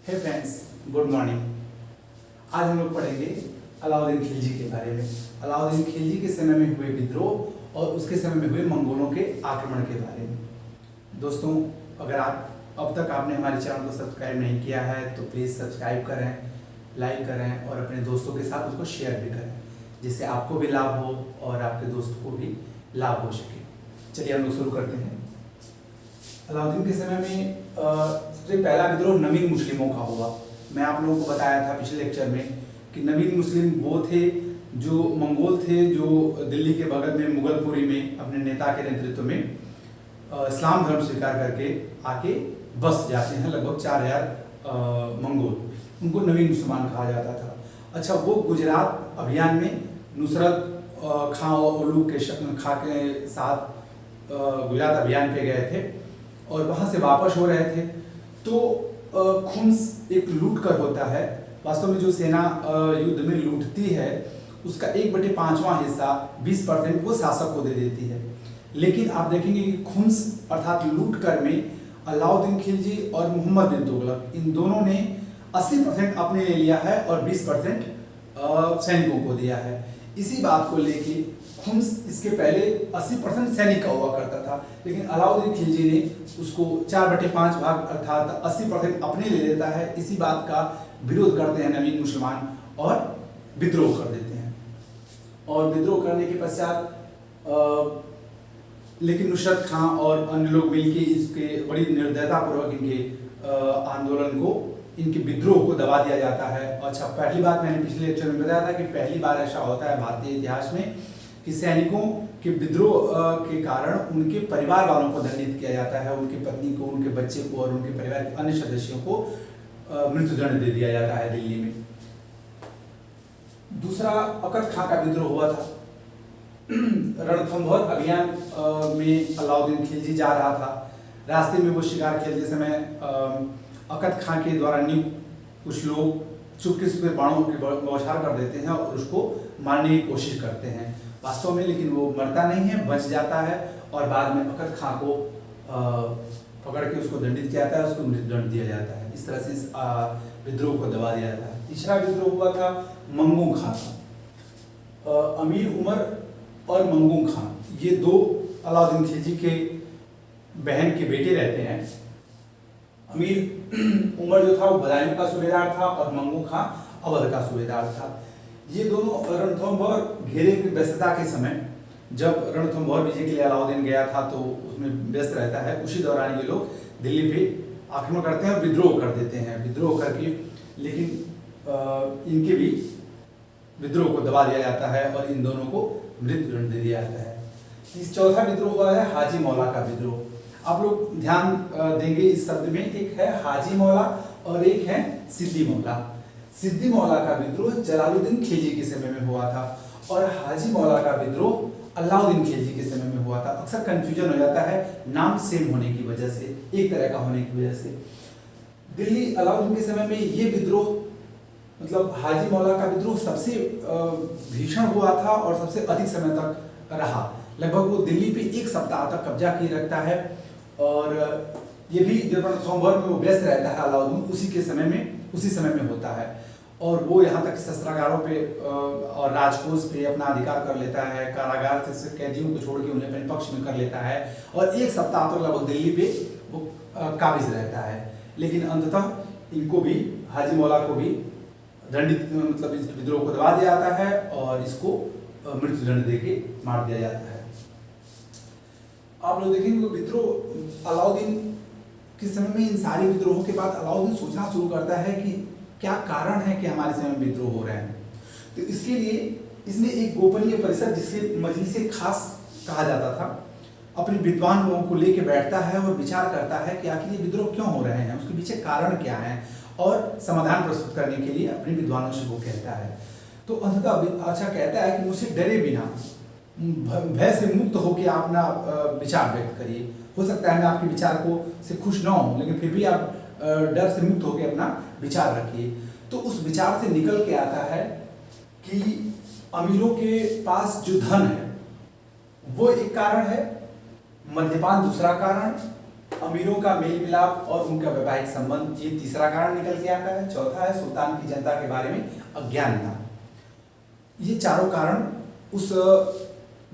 हे friends, good morning. आज हम लोग पढ़ेंगे अलाउद्दीन खिलजी के बारे में। अलाउद्दीन खिलजी के समय में हुए विद्रोह और उसके समय में हुए मंगोलों के आक्रमण के बारे में। दोस्तों, अगर अब तक आपने हमारे चैनल को सब्सक्राइब नहीं किया है तो प्लीज़ सब्सक्राइब करें, लाइक करें और अपने दोस्तों के साथ उसको शेयर भी करें, जिससे आपको भी लाभ हो और आपके दोस्तों को भी लाभ हो सके। चलिए हम लोग शुरू करते हैं। अलाउद्दीन के समय में सबसे पहला विद्रोह नवीन मुस्लिमों का हुआ। मैं आप लोगों को बताया था पिछले लेक्चर में कि नवीन मुस्लिम वो थे जो मंगोल थे, जो दिल्ली के बगल में मुगलपुरी में अपने नेता के नेतृत्व में इस्लाम धर्म स्वीकार करके आके बस जाते हैं। लगभग 4000 मंगोल, उनको नवीन मुसलमान कहा जाता था। अच्छा, वो गुजरात अभियान में नुसरत खां और उलूग खां के साथ गुजरात अभियान पे गए थे और वहाँ से वापस हो रहे थे तो खुम्स एक लूट कर होता है। वास्तव में जो सेना युद्ध में लूटती है उसका 1/5वां हिस्सा 20% वो शासक को दे देती है। लेकिन आप देखेंगे कि खुम्स अर्थात लूट कर में अलाउद्दीन खिलजी और मोहम्मद बिन तुगलक इन दोनों ने 80% अपने ले लिया है और 20% सैनिकों को दिया है। इसी बात को लेके खुम्स इसके पहले 80% सैनिक का हुआ करता था, लेकिन अलाउद्दीन खिलजी ने उसको 4/5 भाग अर्थात 80% अपने ले लेता है। इसी बात का विरोध करते हैं नवीन मुसलमान और विद्रोह कर देते हैं। और विद्रोह करने के पश्चात लेकिन नुसरत खां और अन्य लोग मिलकर इसके बड़ी निर्दयतापूर्वक इनके आंदोलन को, इनके विद्रोह को दबा दिया जाता है। अच्छा, पहली बात मैंने पिछले लेक्चर में बताया था कि पहली बार ऐसा होता है भारतीय इतिहास में कि सैनिकों के विद्रोह के कारण उनके परिवार वालों को दंडित किया जाता है, उनकी पत्नी को, उनके बच्चे को और उनके परिवार के अन्य सदस्यों को मृत्युदंड दे दिया जाता है दिल्ली में। दूसरा अकद खां का विद्रोह हुआ था। रणथंभौर अभियान में अलाउद्दीन खिलजी जा रहा था। रास्ते में वो शिकार खेलते समय अकद खां के द्वारा नियुक्त कुछ लोग चुपके से बाणों की बौछार कर देते हैं और उसको मारने की कोशिश करते हैं वास्तव में, लेकिन वो मरता नहीं है, बच जाता है और बाद में अकद खां को पकड़ के उसको दंडित किया जाता है, उसको मृत्युदंड दिया जाता है। इस तरह से इस विद्रोह को दबा दिया जाता है। तीसरा विद्रोह हुआ था मंगू खां का। अमीर उमर और मंगू खां, ये दो अलाउद्दीन खिलजी के बहन के बेटे रहते हैं। अमीर उमर जो था वो बदायूं का सूबेदार था और मंगू खां अवध का सूबेदार था। ये दोनों रणथंभौर घेरे की व्यस्तता के समय, जब रणथंभौर विजय के लिए अलाउद्दीन गया था तो उसमें व्यस्त रहता है, उसी दौरान ये लोग दिल्ली पे आक्रमण करते हैं और विद्रोह कर देते हैं। विद्रोह करके लेकिन इनके भी विद्रोह को दबा दिया जाता है और इन दोनों को मृत्युदंड दे दिया जाता है। इस चौथा विद्रोह हुआ है हाजी मौला का विद्रोह। आप लोग ध्यान देंगे इस शब्द में, एक है हाजी मौला और एक है सिद्दी मौला। सिद्दी मौला का विद्रोह जलालुद्दीन खिलजी के समय में हुआ था और हाजी मौला का विद्रोह अलाउद्दीन खिलजी के समय में हुआ था। अक्सर कंफ्यूजन हो जाता है नाम सेम होने की वजह से, एक तरह का होने की वजह से। दिल्ली अलाउद्दीन के समय में ये विद्रोह, मतलब हाजी मौला का विद्रोह सबसे भीषण हुआ था और सबसे अधिक समय तक रहा। लगभग वो दिल्ली पे 1 सप्ताह तक कब्जा किए रखता है और ये भी जब रणथंभौर में वो व्यस्त रहता है अलाउद्दीन, उसी समय में होता है और वो यहाँ तक शस्त्रागारों पे और राजकोष पे अपना अधिकार कर लेता है। कारागार से कैदियों को छोड़ के उन्हें अपने पक्ष में कर लेता है और 1 सप्ताह तक लगभग दिल्ली पे वो काबिज रहता है। लेकिन अंततः इनको भी, हाजी मौला को भी दंडित, मतलब इस विद्रोह को दबा दिया जाता है और इसको मृत्युदंड देके मार दिया जाता है। आप लोग देखेंगे विद्रोह अलाउद्दीन के समय में, इन सारे विद्रोहों के बाद अलाउद्दीन सोचना शुरू करता है कि क्या कारण है कि हमारे समय में विद्रोह हो रहे हैं। तो इसके लिए इसने एक गोपनीय परिषद, जिसे मजलिसे खास कहा जाता था, अपने विद्वान लोगों को लेके बैठता है और विचार करता है कि आखिर ये विद्रोह क्यों हो रहे हैं, उसके पीछे कारण क्या है और समाधान प्रस्तुत करने के लिए अपने विद्वानों से वो कहता है। तो अंततः अच्छा कहता है कि मुझसे डरे बिना, भय से मुक्त होकर आप अपना विचार व्यक्त करिए। हो सकता है मैं आपके विचार को से खुश ना हूँ, लेकिन फिर भी आप डर से मुक्त होकर अपना विचार रखिए। तो उस विचार से निकल के आता है कि अमीरों के पास जो धन है वो एक कारण है, मद्यपान दूसरा कारण, अमीरों का मेल मिलाप और उनका वैवाहिक संबंध, ये तीसरा कारण निकल के आता है। चौथा है सुल्तान की जनता के बारे में अज्ञानता। ये चारों कारण उस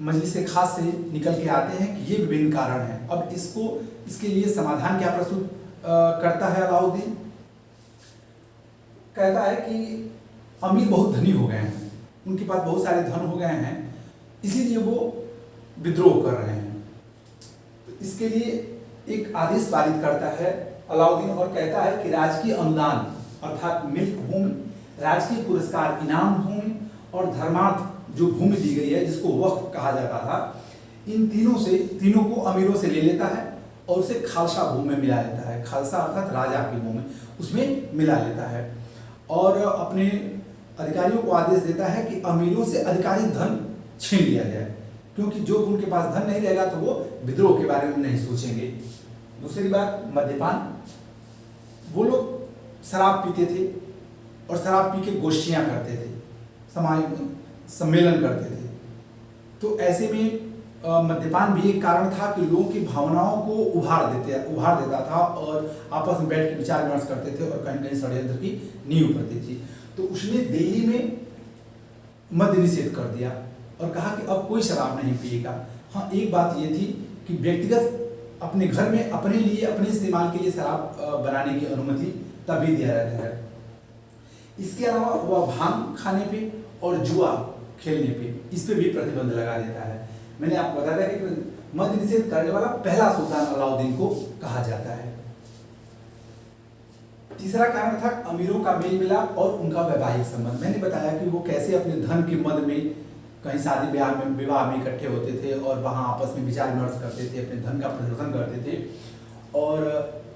मजलिस खास से निकल के आते हैं कि ये विभिन्न कारण हैं। अब इसके लिए समाधान क्या प्रस्तुत करता है अलाउद्दीन? कहता है कि अमीर बहुत धनी हो गए हैं, उनके पास बहुत सारे धन हो गए हैं, इसीलिए वो विद्रोह कर रहे हैं। तो इसके लिए एक आदेश पारित करता है अलाउद्दीन और कहता है कि राजकीय अनुदान अर्थात मिल्क भूमि, राजकीय पुरस्कार इनाम भूमि और धर्मार्थ जो भूमि दी गई है जिसको वक्फ कहा जाता था, इन तीनों को अमीरों से ले लेता है और उसे खालसा भूमि में मिला लेता है। खालसा अर्थात राजा की भूमि, उसमें मिला लेता है और अपने अधिकारियों को आदेश देता है कि अमीरों से अधिकारिक धन छीन लिया जाए, क्योंकि जो उनके पास धन नहीं रहेगा तो वो विद्रोह के बारे में नहीं सोचेंगे। दूसरी बात, मद्यपान। वो लोग शराब पीते थे और शराब पी के गोष्ठियाँ करते थे, सम्मेलन करते थे। तो ऐसे में मद्यपान भी एक कारण था कि लोगों की भावनाओं को उभार देता था और आपस में बैठ के विचार विमर्श करते थे और कहीं कहीं षड्यंत्र की नींव पड़ती थी। तो उसने दिल्ली में मद्य निषेध कर दिया और कहा कि अब कोई शराब नहीं पिएगा। हाँ, एक बात ये थी कि व्यक्तिगत अपने घर में अपने लिए अपने इस्तेमाल के लिए शराब बनाने की अनुमति तभी दिया जाता है। इसके अलावा वह भांग खाने पे और जुआ खेलने पे इस पे भी प्रतिबंध लगा देता है। मैंने आपको बताया कि मद्य निषेध करने वाला पहला सुल्तान अलाउद्दीन को कहा जाता है। तीसरा कारण था अमीरों का मेल मिलाप और उनका वैवाहिक संबंध। मैंने बताया कि वो कैसे अपने धन के मद में कहीं शादी विवाह में इकट्ठे होते थे और वहाँ आपस में विचार विमर्श करते थे, अपने धन का प्रदर्शन करते थे और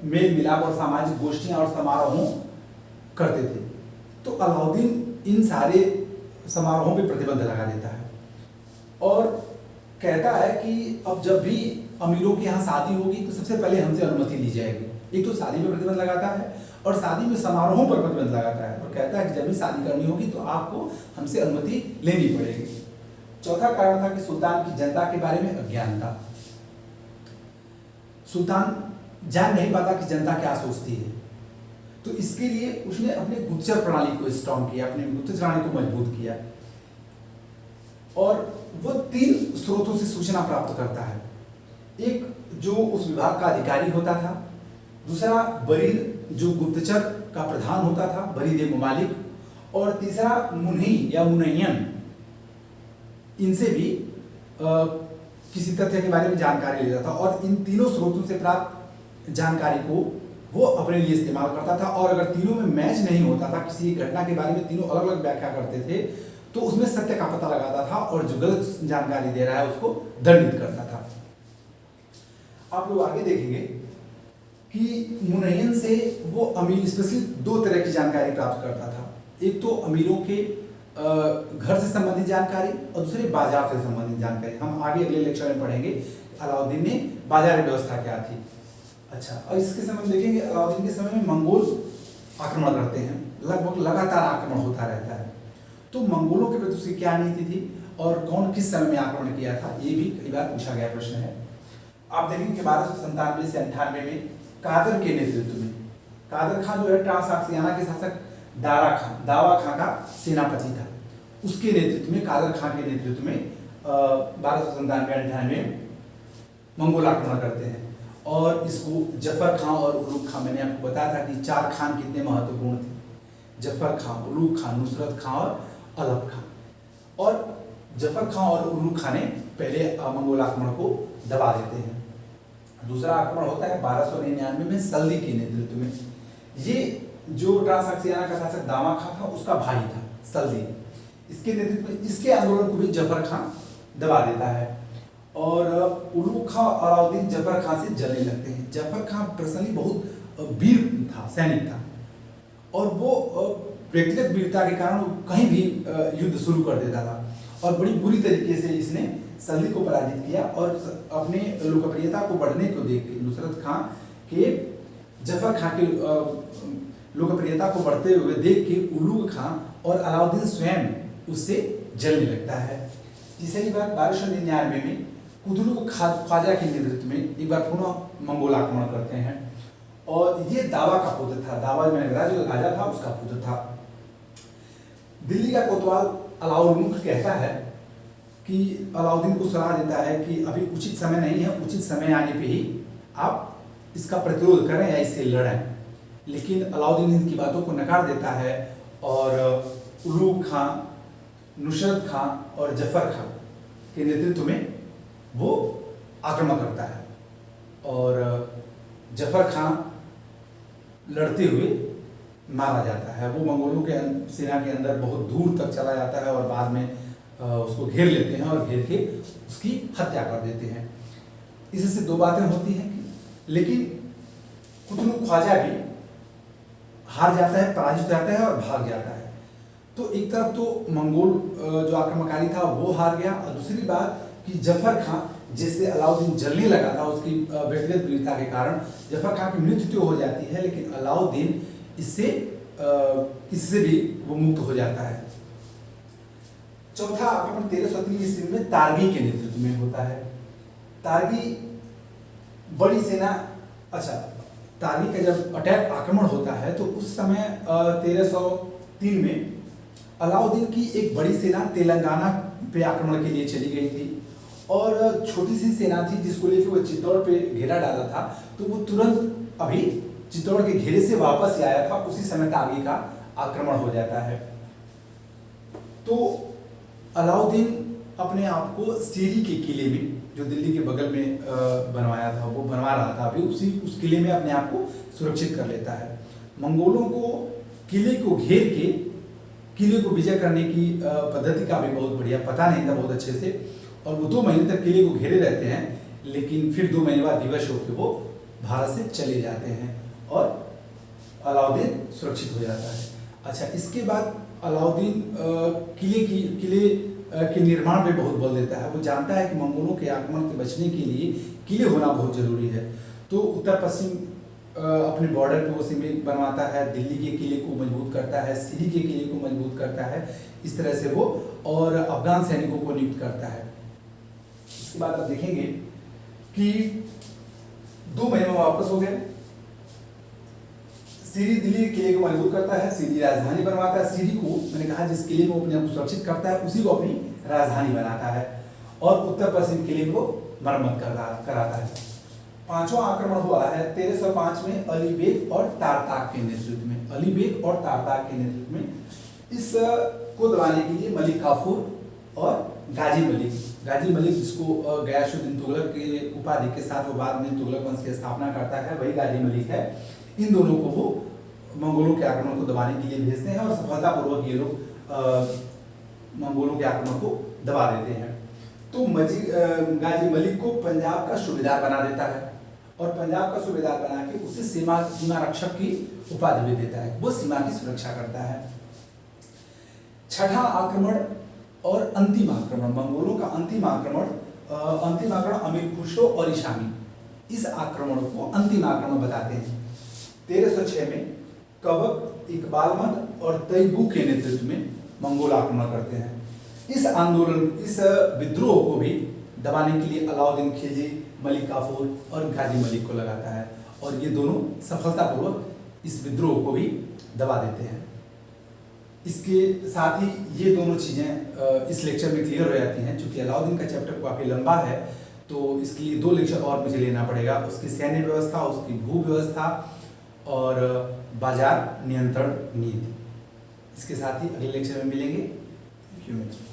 मेल मिलाप और सामाजिक गोष्ठियाँ और समारोहों करते थे। तो अलाउद्दीन इन सारे समारोहों पे प्रतिबंध लगा देता है और कहता है कि अब जब भी अमीरों के यहाँ शादी होगी तो सबसे पहले हमसे अनुमति ली जाएगी। एक तो शादी में प्रतिबंध लगाता है और शादी में समारोहों पर प्रतिबंध लगाता है और कहता है कि जब भी शादी करनी होगी तो आपको हमसे अनुमति लेनी पड़ेगी। चौथा कारण था कि सुल्तान की जनता के बारे में अज्ञानता। सुल्तान जान नहीं पाता कि जनता क्या सोचती है, तो इसके लिए उसने अपने गुप्तचर प्रणाली को स्ट्रॉन्ग किया, अपने गुप्तचर प्रणाली को मजबूत किया और वो 3 स्रोतों से सूचना प्राप्त करता है। एक जो उस विभाग का अधिकारी होता था, दूसरा बरीद जो गुप्तचर का प्रधान होता था, बरीद मुमालिक, और तीसरा मुन्ही या मुनय्यन, इनसे भी किसी तथ्य के बारे में जानकारी लेता था और इन तीनों स्रोतों से प्राप्त जानकारी को वो अपने लिए इस्तेमाल करता था और अगर तीनों में मैच नहीं होता था, किसी घटना के बारे में तीनों अलग अलग व्याख्या करते थे, तो उसमें सत्य का पता लगाता था और जो गलत जानकारी दे रहा है उसको दंडित करता था। आप लोग आगे देखेंगे कि मुनय्यन से वो अमीर स्पेशली 2 तरह की जानकारी प्राप्त करता था। एक तो अमीरों के घर से संबंधित जानकारी और दूसरी बाजार से संबंधित जानकारी। हम आगे अगले लेक्चर में पढ़ेंगे अलाउद्दीन ने बाजार व्यवस्था क्या थी। अच्छा, और इसके समय में देखेंगे अलाउद्दीन के समय में मंगोल आक्रमण करते हैं, लगभग लगातार आक्रमण होता रहता है। तो मंगोलों के प्रति उसकी क्या नीति थी और कौन किस समय में आक्रमण किया था, ये भी कई बार पूछा गया प्रश्न है। आप देखेंगे कि 1297 से 98 में कादर के नेतृत्व में, कादर खान जो है ट्रांसआक्सियाना के शासक दावा खां का सेनापति था, उसके नेतृत्व में, कादर खान के नेतृत्व में 1297-98 मंगोल आक्रमण करते हैं और इसको जफर खां और उलूग खां, मैंने आपको बताया था कि 4 खान कितने महत्वपूर्ण थे, जफर खां, उलूग खां, नुसरत खां और अलप खां। और जफर खां और उलूग खां ने पहले मंगोल आक्रमण को दबा देते हैं। दूसरा आक्रमण होता है 1299 में सल्दी के नेतृत्व में। ये जो ट्रांसआक्सियाना का शासक दावा खां था उसका भाई था सल्दी, इसके नेतृत्व में इसके आंदोलन को भी जफर खां दबा देता है और उलूग खां अलाउद्दीन जफर खां से जलने लगते हैं। जफर खां पर्सनली बहुत वीर था, सैनिक था और वो व्यक्तिगत वीरता के कारण कहीं भी युद्ध शुरू कर देता था और बड़ी बुरी तरीके से इसने सल्दी को पराजित किया और अपने लोकप्रियता को बढ़ने को देख के नुसरत खां के जफर खां के लोकप्रियता को बढ़ते हुए देख के उलूग खां और अलाउद्दीन स्वयं उससे जलने लगता है। तीसरी बात 1299 में कुतुलुक ख्वाजा के नेतृत्व में एक बार पुनः मंगोल आक्रमण करते हैं। और ये दावा का पुत्र था, दावा मैंने बताया जो राजा था उसका पुत्र था। दिल्ली का कोतवाल अलाउद्दीन कहता है कि अलाउद्दीन को सलाह देता है कि अभी उचित समय नहीं है, उचित समय आने पे ही आप इसका प्रतिरोध करें या इससे लड़ें। लेकिन अलाउद्दीन इनकी बातों को नकार देता है और उलूग खां, नुसरत खां और जफर खां के नेतृत्व में वो आक्रमण करता है। और जफर खां लड़ते हुए मारा जाता है। वो मंगोलों के सेना के अंदर बहुत दूर तक चला जाता है और बाद में उसको घेर लेते हैं और घेर के उसकी हत्या कर देते हैं। इससे दो बातें होती हैं लेकिन कुतुलुक ख्वाजा भी हार जाता है, पराजित हो जाता है और भाग जाता है। तो एक तरफ तो मंगोल जो आक्रमणकारी था वो हार गया और दूसरी बात कि जफर खां जिससे अलाउद्दीन जलने लगा था उसकी व्यक्तिगत वीरता के कारण जफर खां की मृत्यु तो हो जाती है, लेकिन अलाउद्दीन इससे भी वो मुक्त हो जाता है। चौथा आक्रमण 1303 ईस्वी में तारगी के नेतृत्व में होता है। तारगी बड़ी सेना, अच्छा तारगी का जब अटैक आक्रमण होता है तो उस समय 1303 में अलाउद्दीन की एक बड़ी सेना तेलंगाना पे आक्रमण के लिए चली गई थी और छोटी सी सेना थी जिसको लेकर वो चित्तौड़ पे घेरा डाला था। तो वो तुरंत अभी चित्तौड़ के घेरे से वापस आया था, उसी समय तारगी का आक्रमण हो जाता है। तो अलाउद्दीन अपने आप को सीरी के किले में जो दिल्ली के बगल में बनवाया था, वो बनवा रहा था अभी, उस किले में अपने आप को सुरक्षित कर लेता है। मंगोलों को किले को घेर के किले को विजय करने की पद्धति का भी बहुत बढ़िया पता नहीं था बहुत अच्छे से, और वो 2 महीने तक किले को घेरे रहते हैं, लेकिन फिर 2 महीने बाद विवश होकर वो भारत से चले जाते हैं और अलाउद्दीन सुरक्षित हो जाता है। अच्छा, इसके बाद अलाउद्दीन किले के निर्माण पे बहुत बल देता है। वो जानता है कि मंगोलों के आक्रमण से बचने के लिए किले होना बहुत जरूरी है। तो उत्तर पश्चिम अपने बॉर्डर पे वो सीमेंट बनवाता है, दिल्ली के किले को मजबूत करता है, सीरी के किले को मजबूत करता है, इस तरह से वो और अफगान सैनिकों को नियुक्त करता है। इसके बाद आप देखेंगे कि 2 महीने में वापस हो गए। सीरी दिल्ली के किले को मजबूत करता है, सीरी राजधानी बनवाता है। सीरी को मैंने कहा जिस किले को अपने आप को सुरक्षित करता है उसी को अपनी राजधानी बनाता है और उत्तर पश्चिम किले को मरम्मत कराता है। 5वां आक्रमण हुआ है 1305 में अली बेग और तारताक के नेतृत्व में। अली बेग और तारताक के नेतृत्व में इस को दबाने के लिए मलिक काफूर और गाजी मलिक जिसको गयासुद्दीन तुगलक के उपाधि के साथ वो बाद में तुगलक वंश की स्थापना करता है, वही गाजी मलिक है। इन दोनों को वो मंगोलों के आक्रमण को दबाने के लिए भेजते हैं और सफलतापूर्वक ये लोग मंगोलों के आक्रमण को दबा देते हैं। तो गाजी मलिक को पंजाब का सूबेदार बना देता है और पंजाब का सूबेदार बना के उसे सीमा रक्षक की उपाधि भी देता है, वो सीमा की सुरक्षा करता है। छठा आक्रमण और अंतिम आक्रमण, मंगोलों का अंतिम आक्रमण अमीर खुसरो और ईशामी, इस आक्रमण को अंतिम आक्रमण बताते हैं। 1306 में कबक, इकबालमंद और तैयबू के नेतृत्व में मंगोल आक्रमण करते हैं। इस विद्रोह को भी दबाने के लिए अलाउद्दीन खिलजी, मलिक काफूर और गाजी मलिक को लगाता है और ये दोनों सफलतापूर्वक इस विद्रोह को भी दबा देते हैं। इसके साथ ही ये दोनों चीज़ें इस लेक्चर में क्लियर हो जाती हैं। चूँकि अलाउद्दीन का चैप्टर काफ़ी लंबा है तो इसके लिए 2 लेक्चर और मुझे लेना पड़ेगा। उसकी सैन्य व्यवस्था, उसकी भू व्यवस्था और बाजार नियंत्रण नीति। इसके साथ ही अगले लेक्चर में मिलेंगे। थैंक यू मित्रों।